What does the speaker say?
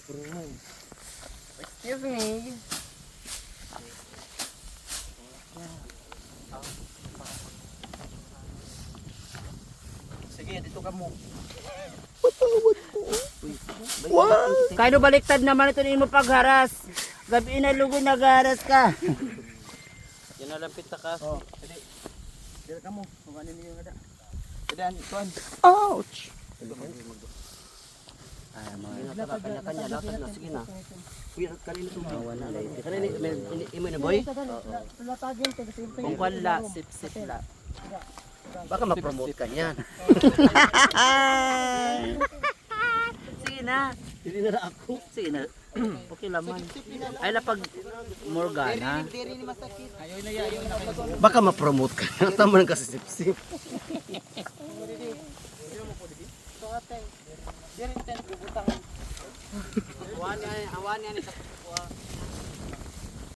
Excuse me. Sige, dito ka mo. Kaya no baliktad naman ito mo pagharas. Gabi na lugo nagharas ka. Yan na lang pita ka. Oh, sige. Dito ka mo. Kumanin niyo yung ada. Kedan, tuan. Ouch! Ay, mga kanya-kanya lakad na. Sige na. Kuya, kanina ito. Kanina, imo na boy? Kung wala, sip-sip la. Baka ma-promote ka niyan. Sige na. Hindi na ako. Sige na. Okay laman. Ay lapag Morgana. Baka ma-promote ka niyan. Tama lang kasi sip-sip. Awan yan sa